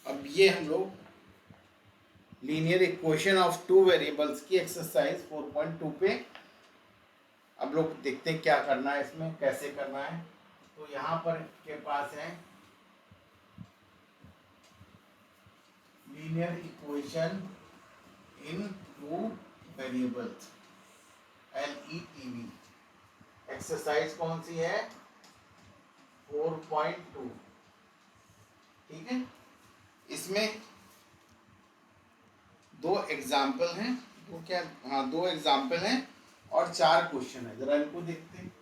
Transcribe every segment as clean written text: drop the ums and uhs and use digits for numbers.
अब ये हम लोग linear equation of two variables की एक्सरसाइज 4.2 पे अब लोग देखते हैं क्या करना है, इसमें कैसे करना है। तो यहाँ पर के पास है linear equation in two variables, LETV। Exercise कौन सी है? 4.2। ठीक है, इसमें दो एग्जाम्पल हैं, दो एग्जाम्पल हैं और 4 क्वेश्चन है। जरा इनको देखते हैं।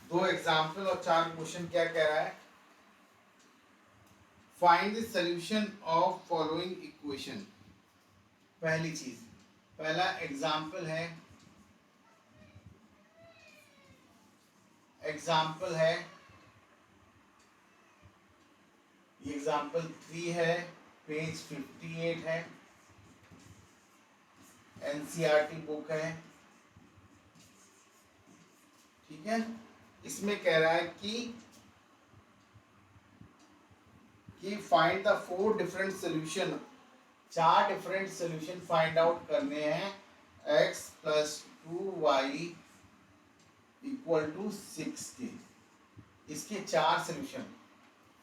2 एग्जाम्पल और 4 क्वेश्चन क्या कह रहा है? Find the solution of following equation. पहली चीज, पहला एग्जाम्पल है ये एग्जाम्पल 3 है, पेज 58 है, NCERT बुक है। ठीक है, इसमें कह रहा है कि find the 4 different solution, 4 different solution find out करने हैं। x + 2y = 6 के, इसके 4 सोल्यूशन।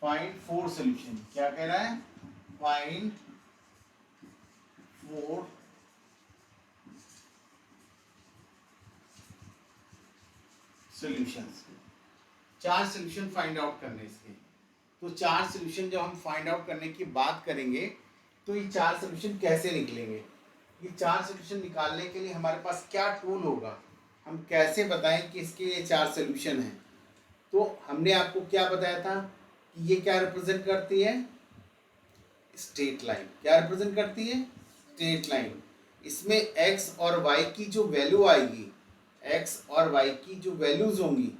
Find 4 solution. क्या कह रहा है? Find 4 solutions. 4 solution find out करने इसके। तो 4 सॉल्यूशन जब हम फाइंड आउट करने की बात करेंगे तो ये 4 सॉल्यूशन कैसे निकलेंगे? ये 4 सॉल्यूशन निकालने के लिए हमारे पास क्या टूल होगा? हम कैसे बताएं कि इसके ये 4 सॉल्यूशन हैं? तो हमने आपको क्या बताया था कि ये क्या रिप्रेजेंट करती है? Straight line. क्या रिप्रेजेंट करती है? Straight line. इसमें x और y की जो वैल्यू आएगी, x और y की जो वैल्यूज होंगी,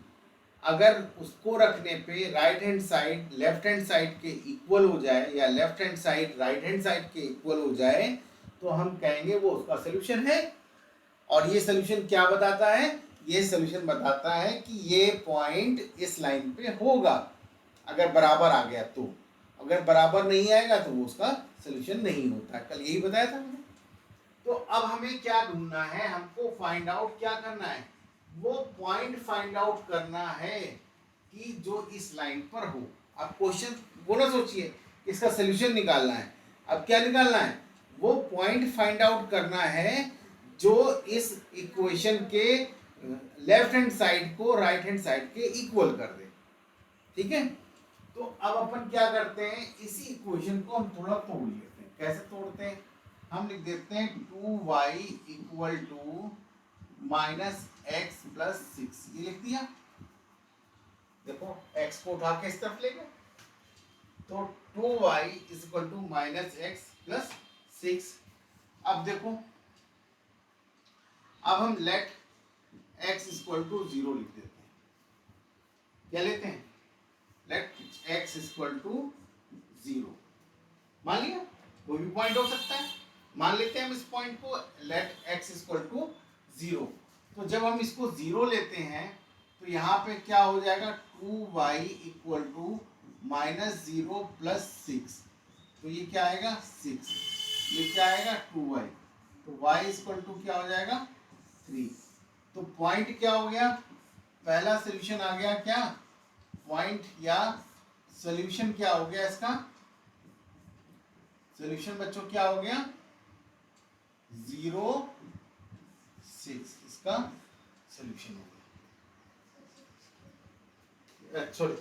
अगर उसको रखने पे right hand side left hand side के इक्वल हो जाए या left hand side right hand side के इक्वल हो जाए तो हम कहेंगे वो उसका सोल्यूशन है। और ये सोल्यूशन क्या बताता है? ये सोल्यूशन बताता है कि ये पॉइंट इस लाइन पे होगा अगर बराबर आ गया तो। अगर बराबर नहीं आएगा तो वो उसका सोल्यूशन नहीं होता। कल यही बताया था हमने। तो अब हमें क्या ढूंढना है? हमको फाइंड आउट क्या करना है? वो पॉइंट फाइंड आउट करना है कि जो इस लाइन पर हो। अब क्वेश्चन वो ना सोचिए इसका सोल्यूशन निकालना है। अब क्या निकालना है? वो पॉइंट फाइंड आउट करना है जो इस इक्वेशन के लेफ्ट हैंड साइड को राइट हैंड साइड के इक्वल कर दे। ठीक है, तो अब अपन क्या करते हैं, इसी इक्वेशन को हम थोड़ा तोड़ लेते हैं। कैसे तोड़ते हैं? हम लिख देते हैं 2y = -x + 6। ये लिख दिया। देखो x को उठा के इस तरफ ले गए तो 2y = -x + 6। अब देखो, अब हम लेट x = 0 लिख देते हैं। क्या लेते हैं? Let x = 0। मान लिया, कोई भी पॉइंट हो सकता है। मान लेते हैं हम इस पॉइंट को, लेट x = 0। तो जब हम इसको 0 लेते हैं तो यहाँ पे क्या हो जाएगा? 2y = -0 + 6। तो ये क्या आएगा? 6। ये क्या आएगा? 2y। तो y = क्या हो जाएगा? 3। तो पॉइंट क्या हो गया? पहला सोल्यूशन आ गया। क्या पॉइंट या सोल्यूशन क्या हो गया इसका? सोल्यूशन बच्चों क्या हो गया? 0, 6 इसका सोल्यूशन हो गया। सॉरी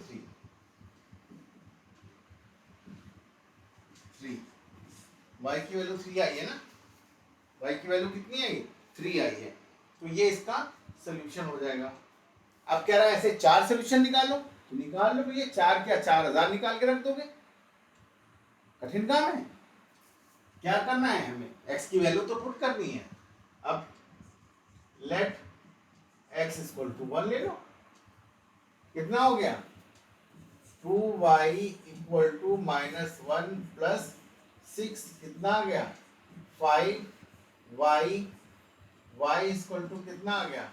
3। y की वैल्यू 3 आई है ना? y की वैल्यू कितनी आई? 3 आई है। तो ये इसका सोल्यूशन हो जाएगा। अब कह रहा है ऐसे 4 सोल्यूशन निकालो। तो निकाल लो भैया। 4 क्या 4000 निकाल के रख दोगे? कठिन काम है? क्या करना है हमें? x की वैल्यू तो पुट करनी है। अब लेट x = 1 ले लो। कितना हो गया? 2y = -1 + 6 कितना आ गया? 5y। y = कितना आ गया?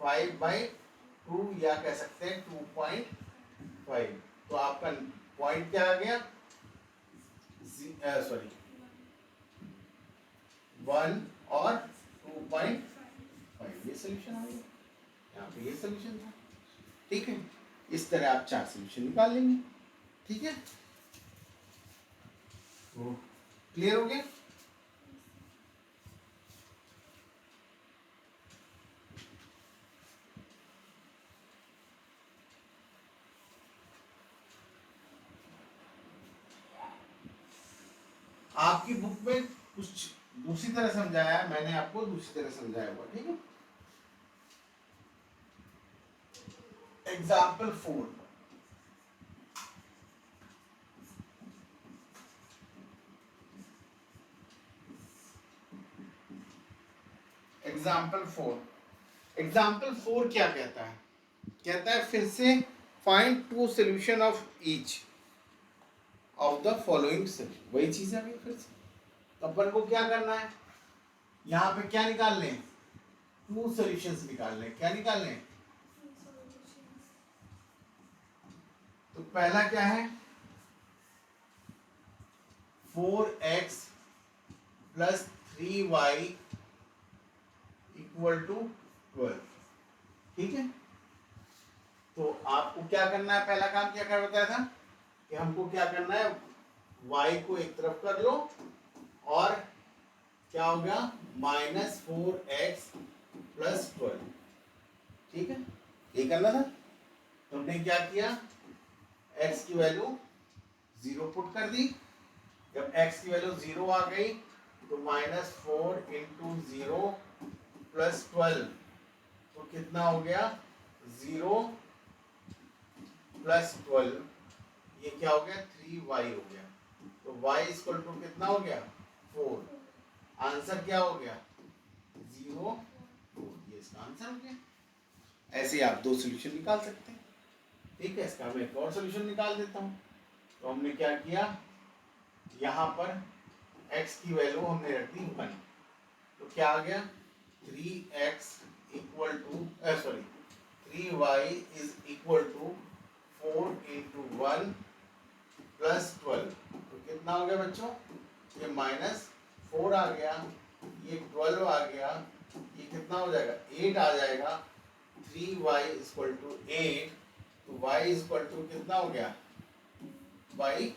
5/2 या कह सकते हैं 2.5। तो आपका पॉइंट क्या आ गया? सॉरी 1 और 2.5, ये सोल्यूशन आ गया। यहाँ पे ये सोल्यूशन था। ठीक है, इस तरह आप 4 सोल्यूशन निकाल लेंगे। ठीक है, तो क्लियर हो गया। आपकी बुक में कुछ दूसरी तरह समझाया है, मैंने आपको दूसरी तरह समझाया हुआ। ठीक है, एग्जाम्पल 4, एग्जाम्पल 4 क्या कहता है? कहता है फिर से find 2 solution of each of the following solution. वही चीज है फिर से। तो अपन को क्या करना है, यहाँ पे क्या निकाल लें? 2 सॉल्यूशंस निकाल लें। क्या निकाल लें? तो पहला क्या है? 4x plus 3y equal to 12। ठीक है, तो आपको क्या करना है? पहला काम क्या कर बताया था कि हमको क्या करना है, y को एक तरफ कर लो और क्या हो गया? -4x plus 12। ठीक है, ये करना था। तो हमने क्या किया, x की वैल्यू 0 पुट कर दी। जब x की वैल्यू 0 आ गई तो -4 इंटू 0 प्लस 12, तो कितना हो गया? 0 प्लस 12, ये क्या हो गया? 3y हो गया। तो y इक्वल टू कितना हो गया? 4। आंसर क्या हो गया? 0 4, ये इसका आंसर हो गया। ऐसे ही आप 2 सॉल्यूशन निकाल सकते हैं। ठीक है, इसका मैं एक और सॉल्यूशन निकाल देता हूँ। तो हमने क्या किया, यहाँ पर x की वैल्यू हमने रख दी 1। तो क्या आ गया? 3x equal to 3y is equal to 4 into 1 plus 12। तो कितना हो गया बच्चों? ये -4 आ गया, ये 12 आ गया, ये कितना हो जाएगा? 8 आ जाएगा। 3y इक्वल टू 8, तो y इक्वल टू कितना हो गया? 3।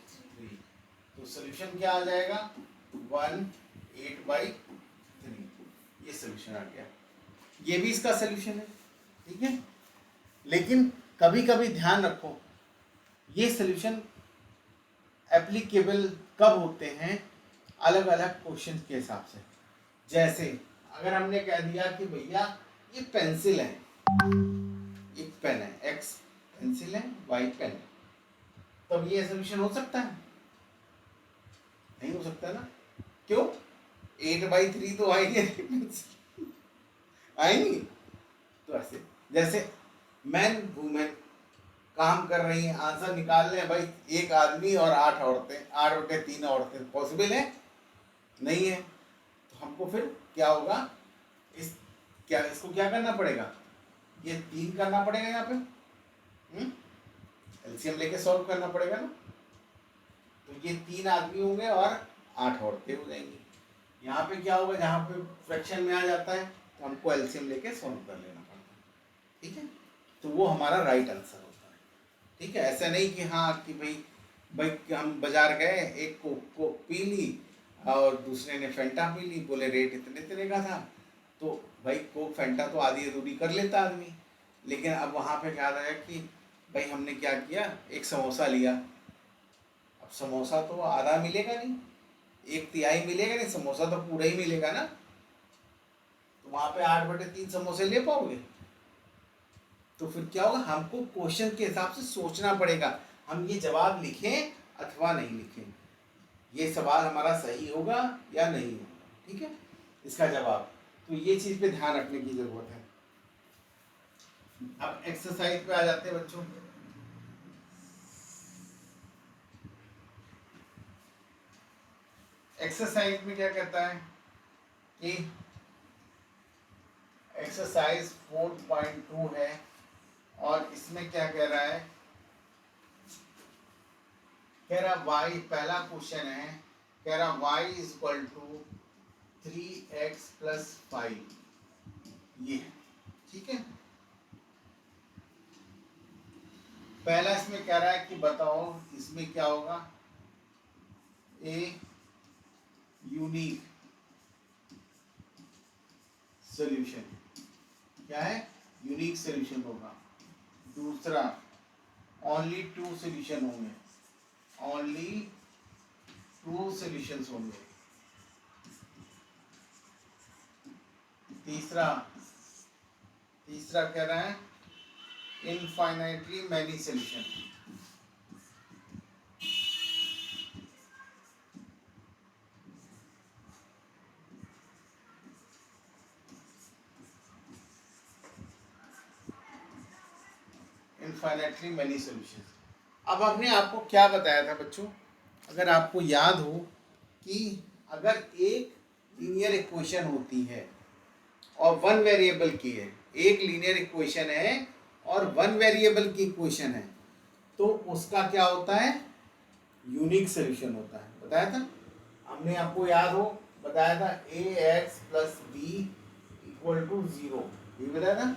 तो सोल्यूशन क्या आ जाएगा? 1 8/3। ये सोल्यूशन आ गया। ये भी इसका सोल्यूशन है। ठीक है, लेकिन कभी कभी ध्यान रखो, ये सोल्यूशन एप्लीकेबल कब होते हैं? अलग अलग क्वेश्चन के हिसाब से। जैसे अगर हमने कह दिया कि भैया ये पेंसिल है, एक पेन है, x पेंसिल है, y पेन है, तब ये सोल्यूशन हो सकता है? नहीं हो सकता ना। क्यों? 8/3 तो आएंगे आएंगी। तो ऐसे जैसे मैन वुमेन काम कर रही हैं, आंसर निकाल लें भाई, एक आदमी और 8 औरतें, 8/3 औरतें, पॉसिबल है? नहीं है। तो हमको फिर क्या होगा, इसको क्या करना पड़ेगा? ये 3 करना पड़ेगा यहाँ पे, एलसीएम लेके सॉल्व करना पड़ेगा ना। तो ये 3 आदमी होंगे और 8 औरतें हो जाएंगी। यहाँ पे क्या होगा, जहाँ पे फ्रैक्शन में आ जाता है तो हमको एलसीएम लेके सॉल्व कर लेना पड़ता है। ठीक है, तो वो हमारा राइट आंसर होता है। ठीक है, ऐसा नहीं कि हाँ कि भाई हम बाजार गए, एक कोक पी ली और दूसरे ने फेंटा पी ली, बोले रेट इतने इतने का था, तो भाई कोक फेंटा तो आधी अधूरी कर लेता आदमी। लेकिन अब वहाँ पे क्या रहा कि भाई हमने क्या किया, एक समोसा लिया। अब समोसा तो आधा मिलेगा नहीं, 1/3 मिलेगा नहीं, समोसा तो पूरा ही मिलेगा ना। तो वहाँ पे 8/3 समोसे ले पाओगे? तो फिर क्या होगा, हमको क्वेश्चन के हिसाब से सोचना पड़ेगा, हम ये जवाब लिखें अथवा नहीं लिखें, ये सवाल हमारा सही होगा या नहीं होगा। ठीक है, इसका जवाब। तो ये चीज़ पे ध्यान रखने की जरूरत है। अब एक्सरसाइज पे आ जाते हैं बच्चों। एक्सरसाइज में क्या कहता है कि एक्सरसाइज 4.2 है और इसमें क्या कह रहा है, कह रहा y, पहला क्वेश्चन है, कह रहा y is equal to 3x plus 5, ये ठीक है। पहला इसमें कह रहा है कि बताओ इसमें क्या होगा, ए यूनिक सॉल्यूशन, क्या है, यूनिक सॉल्यूशन होगा। दूसरा ओनली 2 सॉल्यूशन होंगे, ओनली 2 सॉल्यूशंस होंगे। तीसरा कह रहा है infinitely many solution. Infinitely many solutions. अब हमने आपको क्या बताया था बच्चों, अगर आपको याद हो कि अगर एक लीनियर इक्वेशन होती है और 1 वेरिएबल की है, एक लीनियर इक्वेशन है और 1 वेरिएबल की इक्वेशन है, तो उसका क्या होता है, यूनिक सॉल्यूशन होता है। बताया था हमने, आपको याद हो, बताया था ax plus B equal to 0, ये बताया था,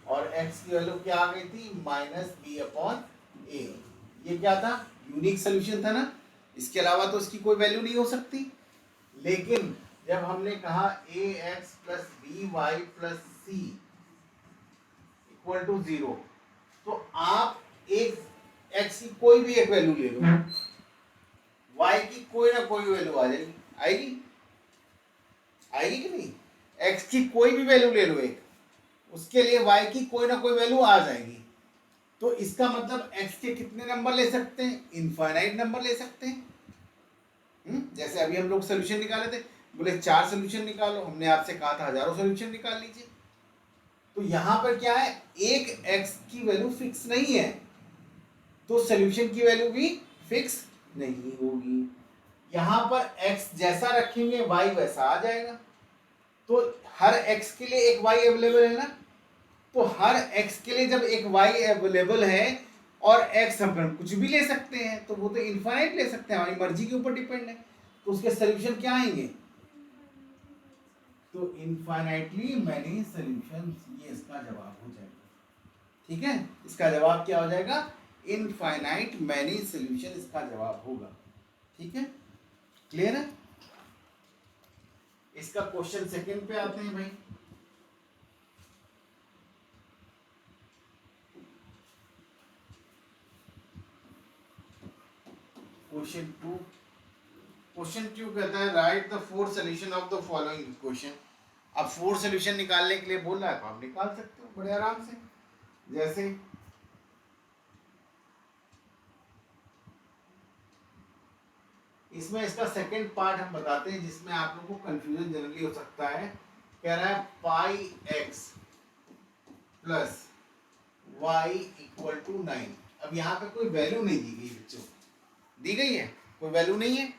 और x की वैल्यू क्या आ गई थी, माइनस बी अपॉन ए। ये क्या था, यूनिक सॉल्यूशन था ना, इसके अलावा तो इसकी कोई वैल्यू नहीं हो सकती। लेकिन जब हमने कहा ax plus B Y plus C equal to 0, तो आप एक x की कोई भी एक वैल्यू ले लो, y की कोई ना कोई वैल्यू आ जाएगी, आएगी आएगी कि नहीं, x की कोई भी वैल्यू ले लो एक, उसके लिए y की कोई ना कोई वैल्यू आ जाएगी। तो इसका मतलब x के कितने नंबर ले सकते हैं, इनफाइनाइट नंबर ले सकते हैं। जैसे अभी हम लोग सोल्यूशन निकाले थे, बोले 4 सोल्यूशन निकालो, हमने आपसे कहा था हजारों सोल्यूशन निकाल लीजिए। तो यहां पर क्या है, एक x की वैल्यू फिक्स नहीं है, तो सोल्यूशन की वैल्यू भी फिक्स नहीं होगी। यहां पर x जैसा रखेंगे y वैसा आ जाएगा, तो हर x के लिए एक y अवेलेबल है ना, तो हर x के लिए जब एक y अवेलेबल है और x हम कुछ भी ले सकते हैं, तो वो तो इनफाइनाइट ले सकते हैं, हमारी मर्जी के ऊपर डिपेंड है, तो उसके सोल्यूशन क्या आएंगे, तो इनफाइनाइटली मैनी सॉल्यूशंस, ये इसका जवाब हो जाएगा। ठीक है, इसका जवाब क्या हो जाएगा, इनफाइनाइट मैनी सॉल्यूशन इसका जवाब होगा। ठीक है, क्लियर है। इसका क्वेश्चन सेकंड पे आते हैं भाई। क्वेश्चन 2 कहता है right the 4 solution of the following equation. अब 4 सॉल्यूशन निकालने के लिए बोल रहा है, तो आप निकाल सकते हो बड़े आराम से। जैसे इसमें इसका सेकंड पार्ट हम बताते हैं, जिसमें आप लोगों को कंफ्यूजन जनरली हो सकता है। कह रहा है pi x plus Y equal to 9। अब यहाँ पे कोई वैल्यू नहीं दी गई बच्चों, दी गई है, कोई वैल्यू नहीं है।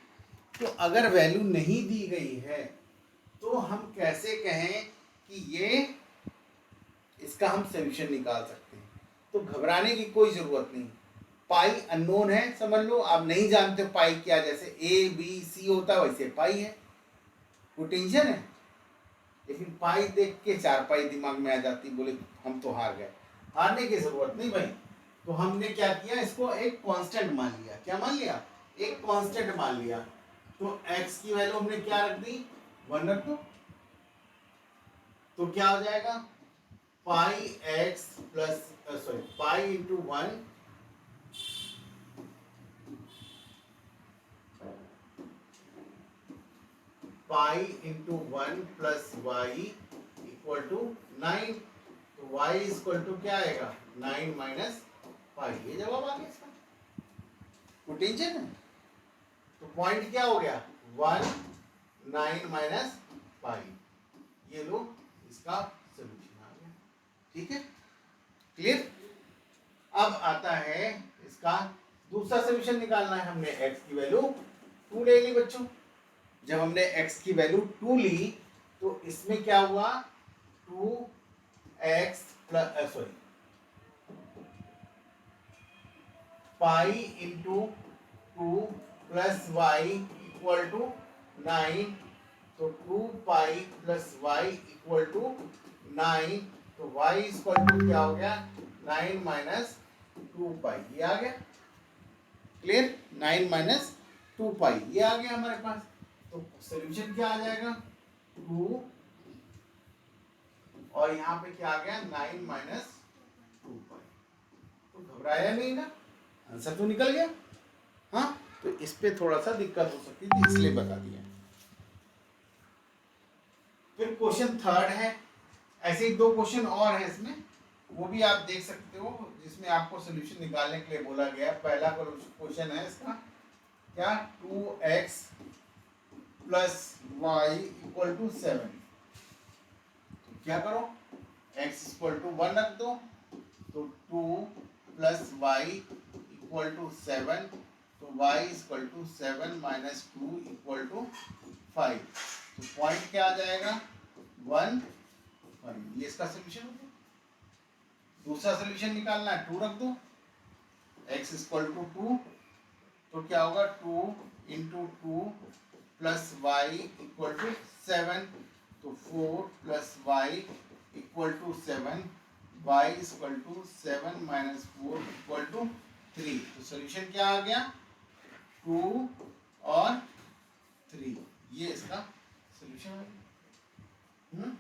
तो अगर वैल्यू नहीं दी गई है तो हम कैसे कहें कि ये, इसका हम सोल्यूशन निकाल सकते हैं। तो घबराने की कोई जरूरत नहीं, पाई अननोन है, समझ लो आप नहीं जानते हो पाई क्या, जैसे ए बी सी होता है वैसे पाई है, कोई टेंशन है। लेकिन पाई देख के 4 पाई दिमाग में आ जाती, बोले हम तो हार गए। हारने की जरूरत नहीं भाई। तो हमने क्या किया, इसको एक कांस्टेंट मान लिया। क्या मान लिया, एक कांस्टेंट मान लिया। तो x की वैल्यू हमने क्या रख दी, 1 रख दो। तो क्या हो जाएगा, pi x plus sorry pi into 1 pi into 1 plus Y equal to 9। तो y इक्वल टू क्या आएगा, 9 माइनस पाई। ये जवाब आ गया इसका, कोई टेंशन है। तो पॉइंट क्या हो गया, 1 9 माइनस पाई, ये लो इसका सोल्यूशन आ गया। ठीक है, क्लियर। अब आता है इसका दूसरा सोल्यूशन निकालना है। हमने x की वैल्यू 2 ले ली बच्चों। जब हमने x की वैल्यू 2 ली तो इसमें क्या हुआ, 2x plus sorry pi into 2 plus Y equal to 9, तो 2 pi plus Y equal to 9, तो वाई इक्वल टू क्या हो गया 9 माइनस 2 पाई, ये आ गया क्लियर। 9 माइनस 2 पाई ये आ गया हमारे पास। तो सोल्यूशन क्या आ जाएगा 2, और यहाँ पे क्या आ गया 9 माइनस 2 पाई। तो घबराया नहीं ना, आंसर तो निकल गया। हाँ, तो इस पे थोड़ा सा दिक्कत हो सकती थी इसलिए बता दिया। फिर क्वेश्चन थर्ड है, ऐसे ही 2 क्वेश्चन और है इसमें, वो भी आप देख सकते हो, जिसमें आपको सोल्यूशन निकालने के लिए बोला गया है। पहला क्वेश्चन है इसका क्या 2x plus Y equal to 7, तो क्या करो x इक्वल टू 1 रख दो, तो 2 प्लस वाई इक्वल टू 7, तो y equal to 7 minus 2 equal to 5, तो पॉइंट क्या आ जाएगा 1, 5, ये इसका सोल्यूशन हो गया। दूसरा सोल्यूशन निकालना है 2 रख दो, x इक्वल टू 2, तो क्या होगा 2 into 2 plus Y equal to 7, तो 4 plus Y equal to 7, Y equal to 7 minus 4 equal to 3, तो सोल्यूशन क्या आ गया 2 और 3, ये इसका सोल्यूशन है।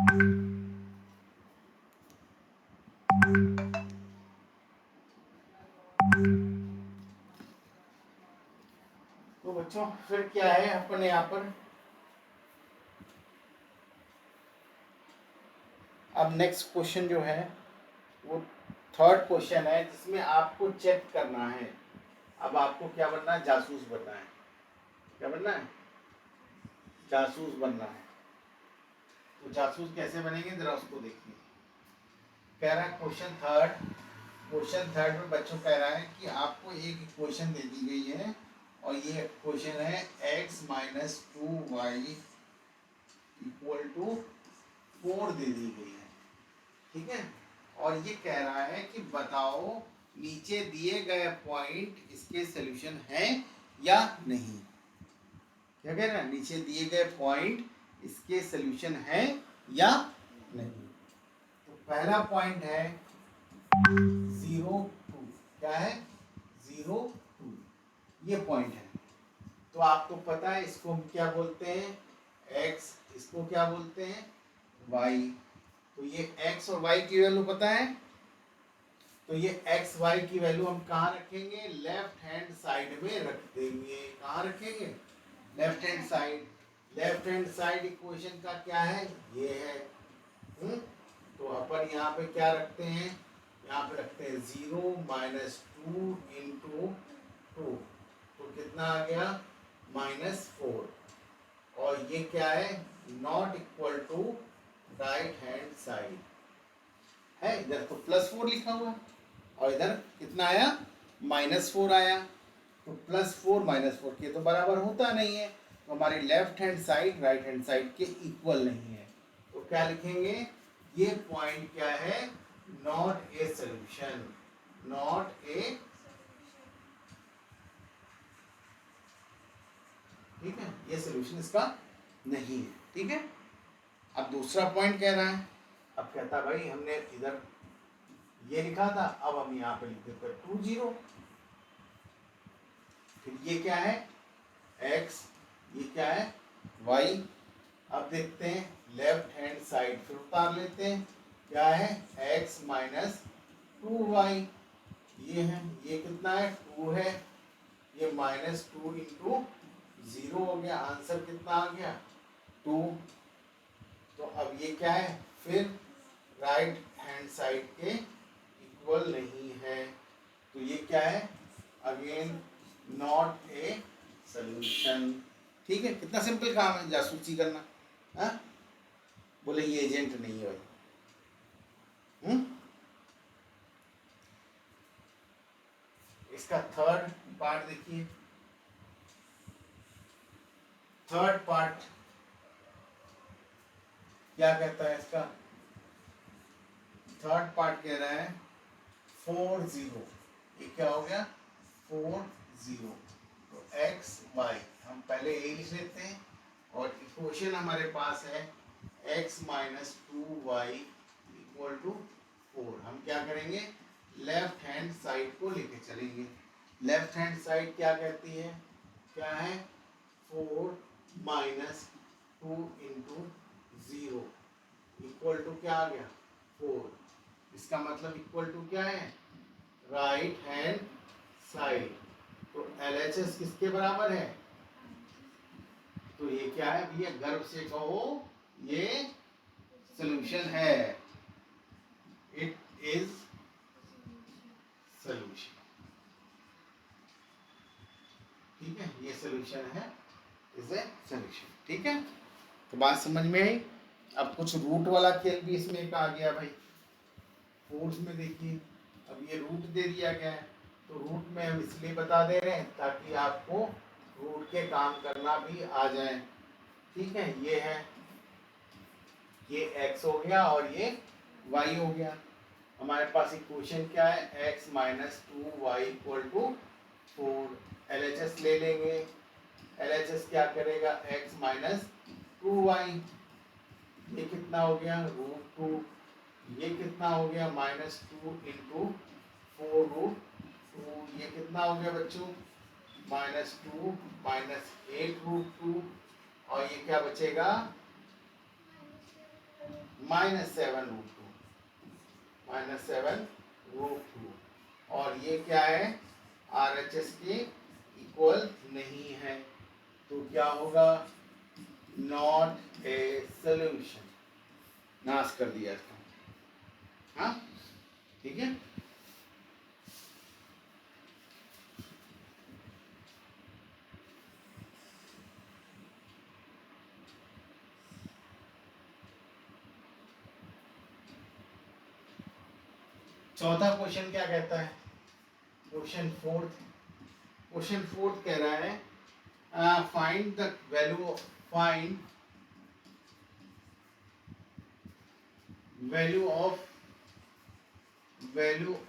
तो बच्चों फिर क्या है अपने यहाँ पर, अब नेक्स्ट क्वेश्चन जो है वो थर्ड क्वेश्चन है जिसमें आपको चेक करना है। अब आपको क्या बनना है, जासूस बनना है। क्या बनना है, जासूस बनना है। तो जासूस कैसे बनेंगे जरा उसको देखिए। कह रहा है क्वेश्चन थर्ड में बच्चों कह रहा है कि आपको एक इक्वेशन दे दी गई है और ये क्वेश्चन है x minus 2y equal to 4 दे दी गई है। ठीक है, और ये कह रहा है कि बताओ नीचे दिए गए पॉइंट इसके सॉल्यूशन है या नहीं। क्या कह रहा है, नीचे दिए गए पॉइंट इसके सॉल्यूशन है या नहीं। तो पहला पॉइंट है 0 2, क्या है 0 2, ये पॉइंट है। तो आपको पता है इसको हम क्या बोलते हैं, x, इसको क्या बोलते हैं y। तो ये x और y की वैल्यू पता है, तो ये x y की वैल्यू हम कहाँ रखेंगे, लेफ्ट हैंड साइड में रख देंगे। कहाँ रखेंगे, left hand side. Left hand side equation का क्या है, ये है। तो अपन यहाँ पे क्या रखते हैं, यहाँ पे रखते हैं 0 माइनस 2 इंटू 2, तो कितना आ गया -4। और ये क्या है, not equal to right hand side है। इधर तो +4 लिखा हुआ और इधर कितना आया, -4 आया। तो +4 -4 के तो बराबर होता नहीं है, तो हमारी left hand side right hand side के इक्वल नहीं है। तो क्या लिखेंगे, ये पॉइंट क्या है, not a solution, not a. ठीक है, ये सॉल्यूशन इसका नहीं है। ठीक है, अब दूसरा पॉइंट कह रहा है, अब कहता भाई हमने इधर ये लिखा था, अब हम यहाँ पे लिख देते हैं 2 0। फिर ये क्या है x, ये क्या है y। अब देखते हैं लेफ्ट हैंड साइड, फिर उतार लेते हैं, क्या है x माइनस 2y, ये है, ये कितना है 2 है, ये -2 इंटू 0 हो गया, आंसर कितना आ गया 2। तो अब ये क्या है, फिर राइट हैंड साइड के इक्वल नहीं है, तो ये क्या है, अगेन नॉट ए सॉल्यूशन। ठीक है, कितना सिंपल काम है जासूसी करना। हाँ, बोले ये एजेंट नहीं है भाई। इसका थर्ड पार्ट देखिए, थर्ड पार्ट क्या कहता है इसका, थर्ड पार्ट कह रहा है 4 0। ये क्या हो गया 4 0। तो x y हम पहले ये लिख लेते हैं, और इक्वेशन हमारे पास है x minus 2y equal to 4। हम क्या करेंगे, लेफ्ट हैंड साइड को लेके चलेंगे। लेफ्ट हैंड साइड क्या कहती है, क्या है 4 माइनस 2 इंटू 0 इक्वल टू क्या आ गया 4। इसका मतलब इक्वल टू क्या है, राइट हैंड साइड। तो LHS किसके बराबर है, तो ये क्या है भैया, गर्व से कहो ये सॉल्यूशन है, इट इज सॉल्यूशन। ठीक है, ये सॉल्यूशन है, इज ए सॉल्यूशन। ठीक है, तो बात समझ में आई। अब कुछ रूट वाला खेल भी इसमें एक आ गया भाई। फोर्स में देखिए, अब ये रूट दे दिया गया है, तो रूट में हम इसलिए बता दे रहे हैं ताकि आपको रूट के काम करना भी आ जाए। ठीक है, ये है, ये x हो गया और ये y हो गया। हमारे पास इक्वेशन क्या है, x minus 2y equal to 4। LHS ले लेंगे, LHS क्या करेगा, x माइनस 2y, ये कितना हो गया √2, ये कितना हो गया -2 इंटू 4√2, ये कितना हो गया बच्चों -2 -8 √2, और ये क्या बचेगा -7√2 और ये क्या है, RHS के इक्वल नहीं है, तो क्या होगा, नॉट ए सोल्यूशन, नाश कर दिया इसका। हाँ ठीक है। चौथा क्वेश्चन क्या कहता है, क्वेश्चन फोर्थ कह रहा है फाइंड द वैल्यू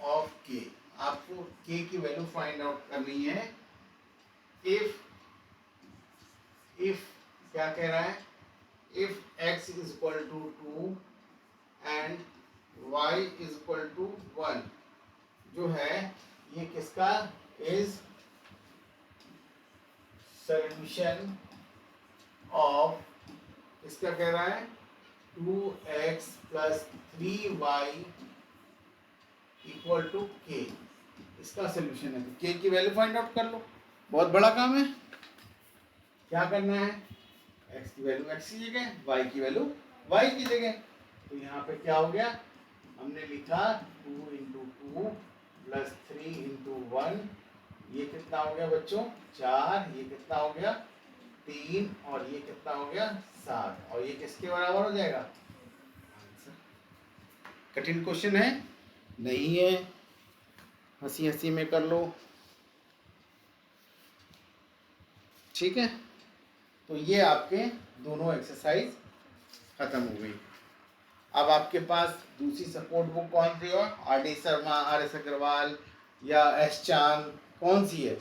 ऑफ के। आपको के की वैल्यू फाइंड आउट करनी है। इफ क्या कह रहा है, if x is equal to 2 and y is equal to 1, जो है ये किसका इज सॉल्यूशन ऑफ, इसका कह रहा है 2x plus 3y equal to k, इसका सोल्यूशन है। तो k की वैल्यू फाइंड आउट कर लो, बहुत बड़ा काम है। क्या करना है, x की वैल्यू x की जगह, y की वैल्यू y की जगह। तो यहाँ पे क्या हो गया, हमने लिखा 2 इंटू 2 प्लस 3 इंटू 1, ये कितना हो गया बच्चों 4, ये कितना हो गया 3, और ये कितना हो गया 7, और ये किसके बराबर हो जाएगा आंसर। कठिन क्वेश्चन है नहीं है, हंसी हंसी में कर लो, ठीक है। तो ये आपके दोनों एक्सरसाइज खत्म हो गई। अब आपके पास दूसरी सपोर्ट बुक कौन सी हो, RD शर्मा, RS अग्रवाल या S चांद, कौन सी है,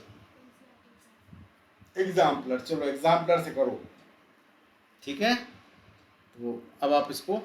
एग्जाम्पलर। चलो एग्जाम्पलर से करो, ठीक है। तो अब आप इसको